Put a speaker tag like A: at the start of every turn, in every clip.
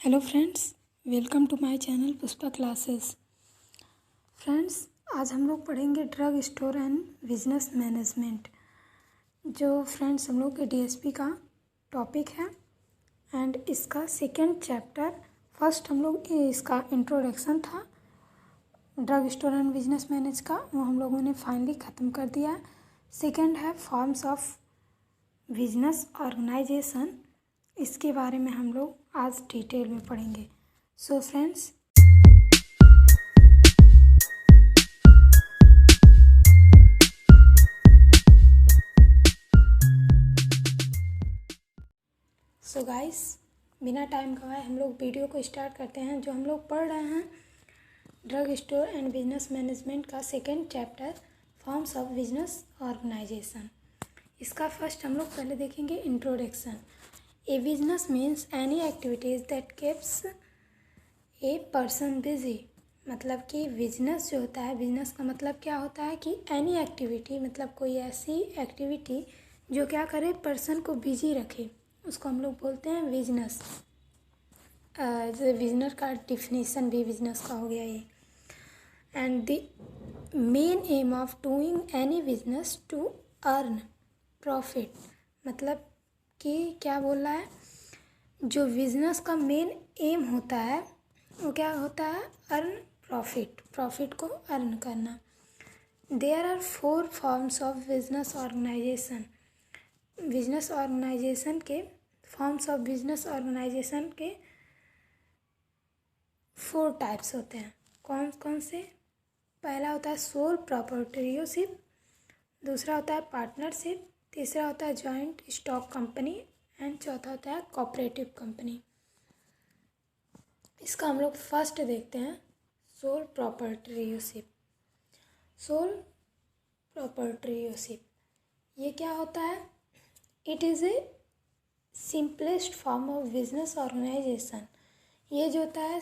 A: Hello friends, welcome to my channel Pushpa classes. Friends, आज हम लोग पढ़ेंगे drug store and business management, जो फ्रेंड्स हम लोग के डीएसपी का टॉपिक है एंड इसका सेकंड चैप्टर। फर्स्ट हम लोग इसका इंट्रोडक्शन था drug store and business manage का, वो हम लोगों ने फाइनली ख़त्म कर दिया है। सेकंड है फॉर्म्स ऑफ बिजनेस ऑर्गेनाइजेशन, इसके बारे में हम लोग आज डिटेल में पढ़ेंगे। सो फ्रेंड्स, गाइस, बिना टाइम गवाए हम लोग वीडियो को स्टार्ट करते हैं। जो हम लोग पढ़ रहे हैं drug store and business management का second chapter forms of business organisation. इसका फर्स्ट हम लोग पहले देखेंगे introduction. A business means any activities that keeps a person busy. मतलब कि बिजनेस जो होता है, बिजनेस का मतलब क्या होता है कि एनी एक्टिविटी, मतलब कोई ऐसी एक्टिविटी जो क्या करे, पर्सन को बिजी रखे, उसको हम लोग बोलते हैं बिजनेस। बिजनेस का डिफिनीसन भी बिजनेस का हो गया ये। And the main aim of doing any business to earn profit. मतलब कि क्या बोल रहा है, जो बिजनेस का मेन एम होता है वो क्या होता है, अर्न प्रॉफिट, प्रॉफिट को अर्न करना। There are 4 forms of business organisation. Business organisation के फॉर्म्स ऑफ बिजनेस ऑर्गेनाइजेशन के 4 टाइप्स होते हैं। कौन कौन से? पहला होता है सोल प्रोप्राइटरशिप, दूसरा होता है पार्टनरशिप, तीसरा होता है जॉइंट स्टॉक कंपनी एंड चौथा होता है कोऑपरेटिव कंपनी। इसका हम लोग फर्स्ट देखते हैं, सोल प्रोप्राइटरशिप। सोल प्रोप्राइटरशिप ये क्या होता है? It is a simplest form of business organisation. ये जो होता है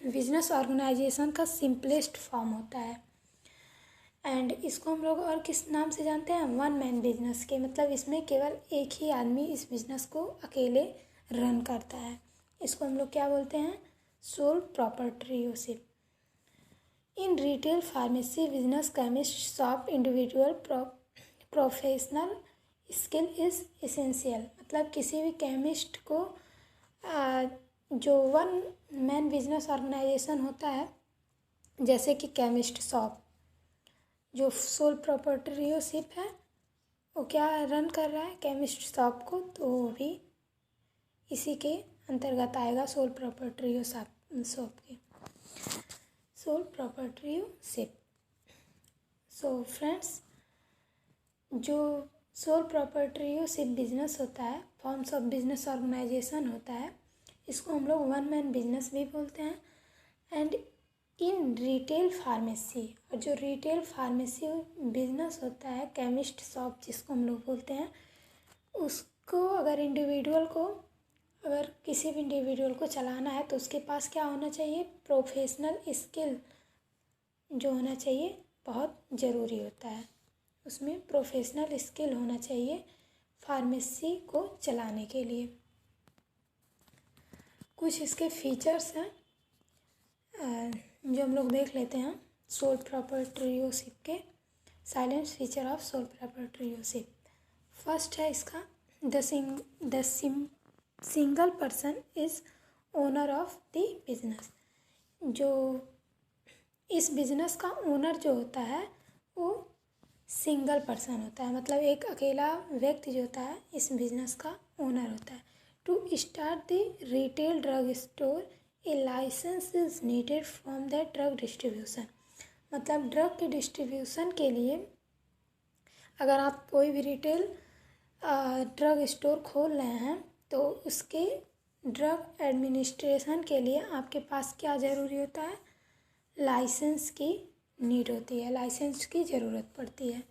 A: बिजनेस ऑर्गेनाइजेशन का सिंपलेस्ट फॉर्म होता है। एंड इसको हम लोग और किस नाम से जानते हैं? वन मैन बिजनेस के। मतलब इसमें केवल एक ही आदमी इस बिजनेस को अकेले रन करता है। इसको हम लोग क्या बोलते हैं? Sole proprietorship. In retail pharmacy business chemist shop individual professional skill is essential. मतलब किसी भी केमिस्ट को जो वन मैन बिजनेस ऑर्गेनाइजेशन होता है, जैसे कि केमिस्ट शॉप, जो सोल प्रोप्राइटरशिप है वो क्या रन कर रहा है, केमिस्ट शॉप को, तो वो भी इसी के अंतर्गत आएगा, सोल प्रोप्राइटरशिप के। Sole proprietorship. सो फ्रेंड्स, जो सोल प्रोप्राइटरशिप बिजनेस होता है, फॉर्म्स ऑफ बिजनेस ऑर्गेनाइजेशन होता है, इसको हम लोग वन मैन बिजनेस भी बोलते हैं। एंड इन रिटेल फार्मेसी, और जो रिटेल फार्मेसी बिजनेस होता है, केमिस्ट शॉप जिसको हम लोग बोलते हैं, उसको अगर किसी भी इंडिविजुअल को चलाना है तो उसके पास क्या होना चाहिए? प्रोफेशनल स्किल जो होना चाहिए बहुत ज़रूरी होता है। उसमें प्रोफेशनल स्किल होना चाहिए फार्मेसी को चलाने के लिए। कुछ इसके फीचर्स हैं जो हम लोग देख लेते हैं सोल प्रोप्राइटरशिप के। Silent feature of sole proprietorship. First है इसका the single person is owner of the business. जो इस बिजनेस का ओनर जो होता है वो सिंगल पर्सन होता है। मतलब एक अकेला व्यक्ति जो होता है इस बिजनेस का ओनर होता है। To start the retail drug store a licence is needed from the drug distribution. मतलब ड्रग के डिस्ट्रीब्यूशन के लिए अगर आप कोई भी रिटेल ड्रग स्टोर खोल रहे हैं तो उसके ड्रग एडमिनिस्ट्रेशन के लिए आपके पास क्या ज़रूरी होता है? लाइसेंस की नीड होती है, लाइसेंस की ज़रूरत पड़ती है।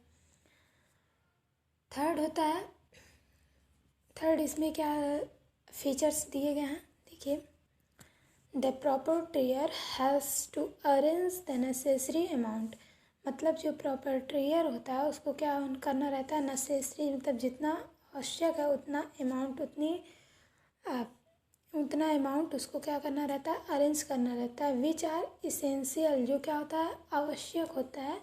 A: थर्ड इसमें क्या फीचर्स दिए गए हैं, देखिए। The proprietor has to arrange the necessary amount. मतलब जो प्रोप्राइटर होता है उसको क्या करना रहता है? नेसेसरी, मतलब जितना आवश्यक है उतना अमाउंट, उतनी उतना अमाउंट उसको क्या करना रहता है, अरेंज करना रहता है। विच आर इसेंशियल, जो क्या होता है, आवश्यक होता है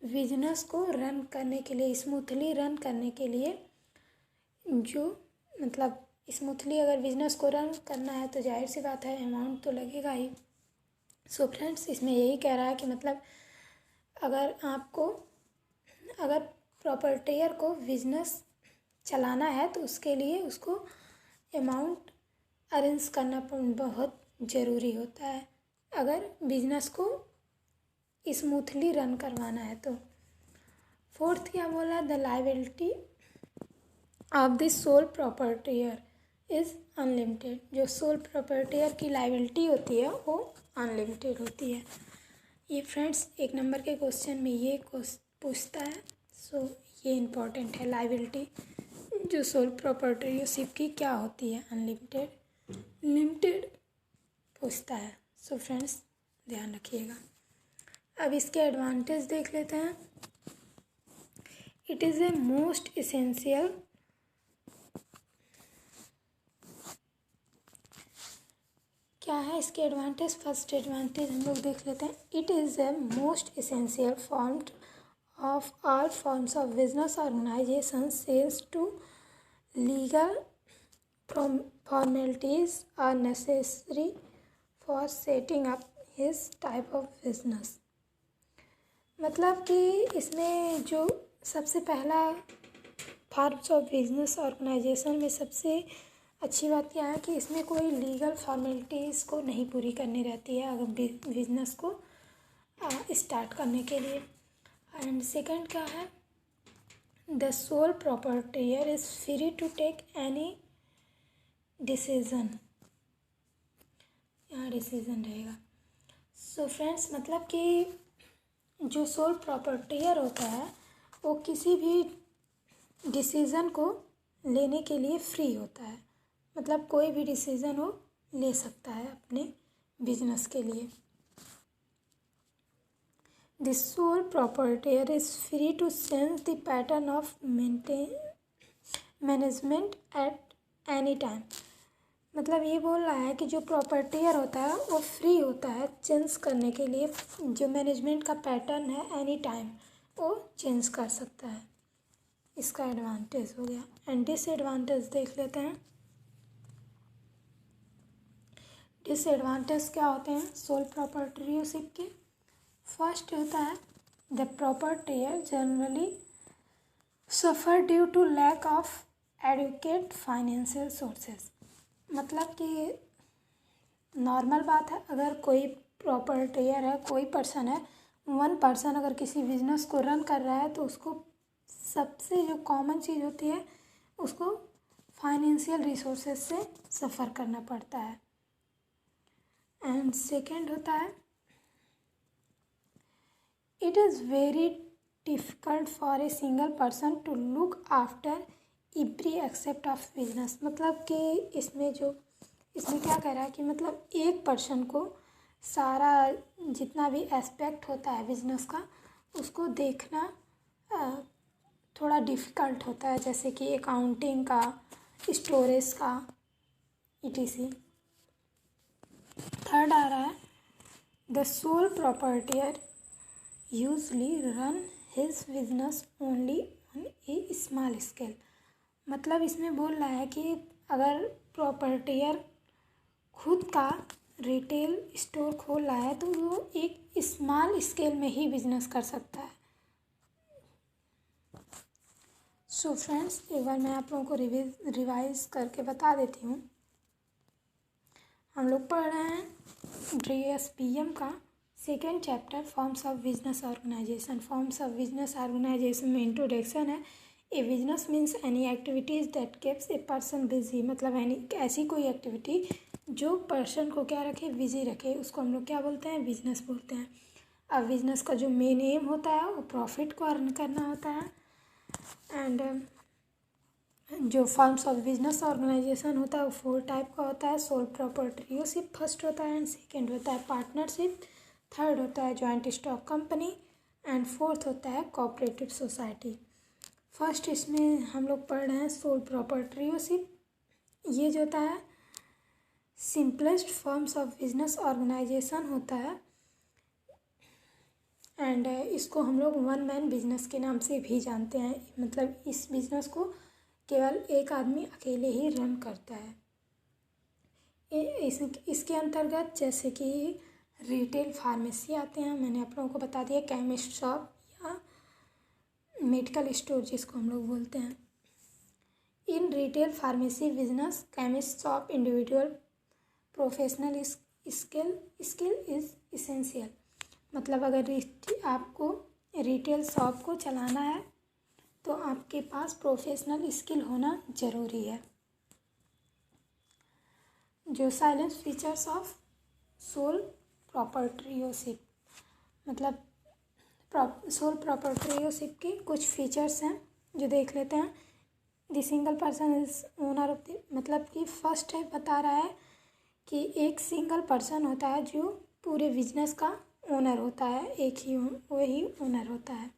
A: बिजनेस को रन करने के लिए, स्मूथली रन करने के लिए। जो मतलब स्मूथली अगर बिजनेस को रन करना है तो जाहिर सी बात है अमाउंट तो लगेगा ही। सो फ्रेंड्स, इसमें यही कह रहा है कि मतलब अगर प्रॉपर्टियर को बिजनेस चलाना है तो उसके लिए उसको अमाउंट अरेंज करना बहुत ज़रूरी होता है, अगर बिजनेस को स्मूथली रन करवाना है तो। फोर्थ क्या बोला, the liability of the sole proprietor is unlimited. जो सोल प्रॉपर्टियर की लायबिलिटी होती है वो अनलिमिटेड होती है। ये फ्रेंड्स 1 नंबर के क्वेश्चन में ये पूछता है। सो ये इम्पॉर्टेंट है, लायबिलिटी जो सोल प्रॉपर्टीशिप की क्या होती है, अनलिमिटेड, लिमिटेड पूछता है। सो फ्रेंड्स ध्यान रखिएगा। अब इसके एडवांटेज देख लेते हैं। It is a most essential, क्या है इसके एडवांटेज। फर्स्ट एडवांटेज हम लोग देख लेते हैं। It is a most essential form of all forms of business organisation sales to legal formalities are necessary for setting up his type of business। मतलब कि इसमें जो सबसे पहला फॉर्म्स ऑफ बिजनेस ऑर्गेनाइजेशन में सबसे अच्छी बात क्या है कि इसमें कोई लीगल फॉर्मेलिटीज़ को नहीं पूरी करनी रहती है अगर बिजनेस को स्टार्ट करने के लिए। एंड सेकंड क्या है, the sole proprietor is free to take any decision, यहाँ डिसीज़न रहेगा। सो फ्रेंड्स मतलब कि जो सोल प्रॉपर्टियर होता है वो किसी भी डिसीज़न को लेने के लिए फ्री होता है, मतलब कोई भी डिसीज़न वो ले सकता है अपने बिजनेस के लिए। The sole proprietor is free to change the pattern of management at any time. मतलब ये बोल रहा है कि जो प्रॉपर्टियर होता है वो फ्री होता है चेंज करने के लिए, जो मैनेजमेंट का पैटर्न है एनी टाइम वो चेंज कर सकता है। इसका एडवांटेज हो गया। एंड डिसएडवांटेज देख लेते हैं। डिसएडवांटेज क्या होते हैं सोल प्रॉपर्टियरशिप के। फर्स्ट होता है the proprietor generally suffer due to lack of adequate financial sources. मतलब कि नॉर्मल बात है, अगर कोई प्रॉपर्टियर है, कोई पर्सन है, 1 पर्सन अगर किसी बिजनेस को रन कर रहा है तो उसको सबसे जो कॉमन चीज़ होती है उसको फाइनेंशियल रिसोर्सेज से सफ़र करना पड़ता है। एंड सेकंड होता है it is very difficult for a single person to look after every except of business. मतलब कि इसमें क्या कह रहा है कि मतलब एक पर्सन को सारा जितना भी एस्पेक्ट होता है बिजनेस का उसको देखना थोड़ा डिफ़िकल्ट होता है, जैसे कि अकाउंटिंग का, स्टोरेज का, etc। थर्ड आ रहा है the sole proprietor usually run his business only on a small scale. मतलब इसमें बोल रहा है कि अगर प्रॉपर्टियर खुद का रिटेल स्टोर खोल रहा है तो वो एक स्मॉल स्केल में ही बिजनेस कर सकता है। सो फ्रेंड्स एक बार मैं आप लोगों को रिवाइज करके बता देती हूँ। हम लोग पढ़ रहे हैं DSBM का 2nd chapter forms of business organisation. Forms of business organisation में इंट्रोडक्शन है। A business means any activities that keeps a person busy. मतलब ऐसी कोई एक्टिविटी जो पर्सन को क्या रखे, बिजी रखे, उसको हम लोग क्या बोलते हैं, बिजनेस बोलते हैं। अब बिजनेस का जो मेन एम होता है वो प्रॉफिट को अर्न करना होता है। एंड जो फॉर्म्स ऑफ बिजनेस ऑर्गेनाइजेशन होता है वो 4 टाइप का होता है। सोल प्रॉपर्टियरशिप फर्स्ट होता है, एंड सेकेंड होता है पार्टनरशिप, थर्ड होता है joint stock company, and fourth होता है कोऑपरेटिव सोसाइटी। फर्स्ट इसमें हम लोग पढ़ रहे हैं सोल प्रॉपर्टियरशिप। ये जो होता है simplest forms of business organisation होता है एंड इसको हम लोग वन मैन बिजनेस के नाम से भी जानते हैं। मतलब इस बिजनेस को केवल एक आदमी अकेले ही रन करता है। इसके अंतर्गत जैसे कि रिटेल फार्मेसी आते हैं, मैंने आप लोगों को बता दिया, केमिस्ट शॉप या मेडिकल स्टोर जिसको हम लोग बोलते हैं। In retail pharmacy business chemist shop individual professional skill is essential. मतलब अगर आपको रिटेल शॉप को चलाना है तो आपके पास प्रोफेशनल स्किल होना ज़रूरी है। जो salient features of sole proprietorship, मतलब सोल प्रॉपर्टीशिप के कुछ फीचर्स हैं जो देख लेते हैं। The single person is owner of the, मतलब कि फर्स्ट है बता रहा है कि एक सिंगल पर्सन होता है जो पूरे बिजनेस का ओनर होता है, एक ही वही ओनर होता है।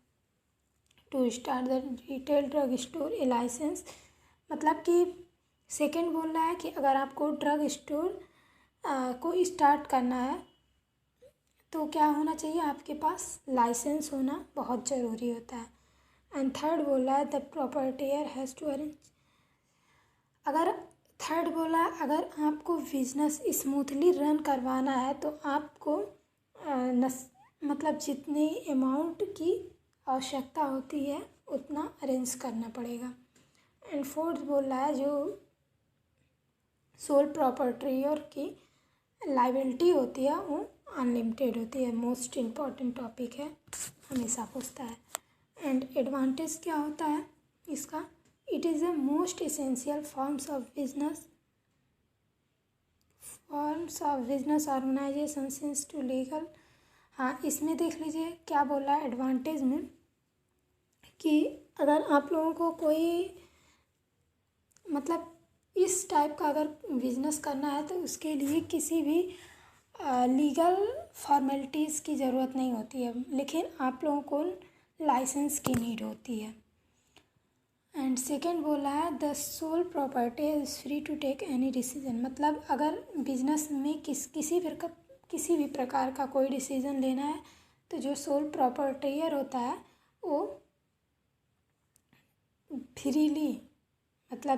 A: To start the retail drug store a licence, मतलब कि सेकंड बोल रहा है कि अगर आपको ड्रग स्टोर को स्टार्ट करना है तो क्या होना चाहिए, आपके पास लाइसेंस होना बहुत ज़रूरी होता है। एंड थर्ड बोल रहा है द प्रॉपर्टीयर हैज़ टू अरेंज, अगर थर्ड बोला अगर आपको बिजनेस स्मूथली रन करवाना है तो आपको मतलब जितनी अमाउंट की आवश्यकता होती है उतना अरेंज करना पड़ेगा। एंड फोर्थ बोल रहा है जो सोल प्रॉपर्टीयर की लाइबिलिटी होती है वो अनलिमिटेड होती है। मोस्ट इम्पॉर्टेंट टॉपिक है, हमेशा पूछता है। एंड एडवांटेज क्या होता है इसका, it is the most essential forms of business organisation since to legal. हाँ, इसमें देख लीजिए क्या बोल रहा है एडवांटेज में, कि अगर आप लोगों को कोई मतलब इस टाइप का अगर बिजनेस करना है तो उसके लिए किसी भी लीगल फॉर्मेलिटीज़ की ज़रूरत नहीं होती है, लेकिन आप लोगों को लाइसेंस की नीड होती है। एंड सेकेंड बोला है the sole property is free to take any decision, मतलब अगर बिजनेस में किसी भी प्रकार का कोई डिसीजन लेना है तो जो सोल प्रॉपर्टीयर होता है वो फ्रीली, मतलब